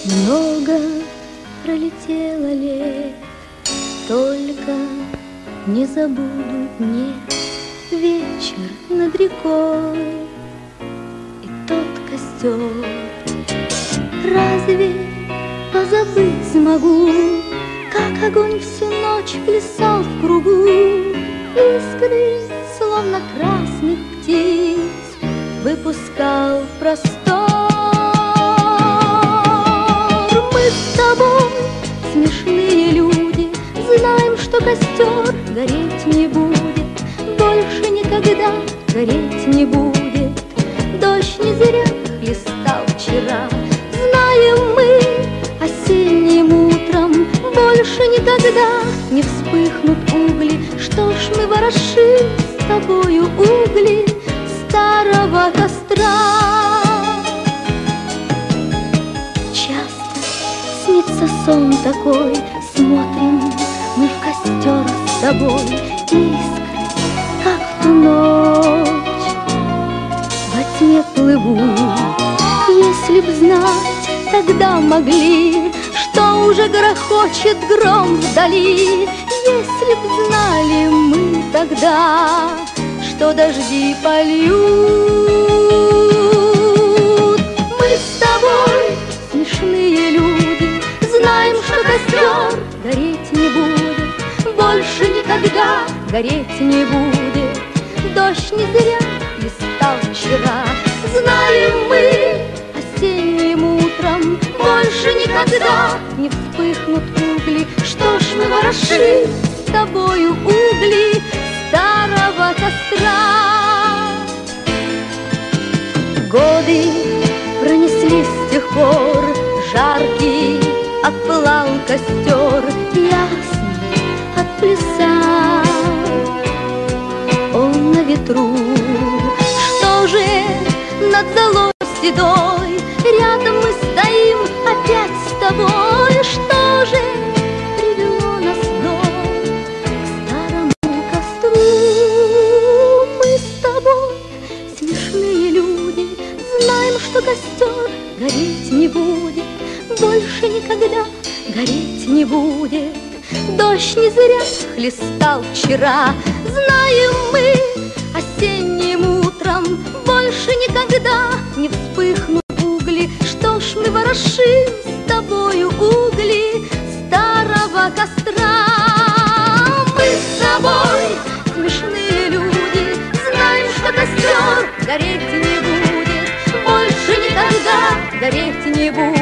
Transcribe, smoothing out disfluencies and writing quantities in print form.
Много пролетело лет, только не забудут мне вечер над рекой и тот костер. Разве позабыть смогу, как огонь всю ночь плясал в кругу? Искры, словно красных птиц, выпускал в простор. Мы с тобой, смешные люди, знаем, что костер гореть не будет, больше никогда гореть не будет. Дождь не зря хлестал вчера, знаем мы, осенним утром больше никогда не вспыхнут угли. Что ж мы ворошим с тобою угли старого костра? Часто снится сон такой, смотрим мы в костер с тобой, искры, как в ту ночь, во тьме плывут. Если б знать, тогда могли, что уже грохочет гром вдали. Если б знали мы тогда, что дожди польют. Мы с тобой, смешные люди, знаем, что костер гореть не будет, больше никогда гореть не будет. Дождь не зря листал вчера, знаем мы, осенним утром больше никогда не вспыхнут угли. Что ж мы ворошим с тобою угли старого костра? Годы пронеслись с тех пор, жаркий отпылал костер, ясный отплясал он на ветру. Что же над золой седой рядом мы стоим опять с тобой? Что же привело нас вновь к старому костру? Мы с тобой, смешные люди, знаем, что костер гореть не будет, больше никогда гореть не будет. Дождь не зря хлестал вчера, знаем мы, осенним утром больше никогда не вспыхнут угли. Что ж мы ворошим с тобою угли старого костра? Мы с тобой, смешные люди, знаем, что костер гореть не будет, больше никогда гореть не будет.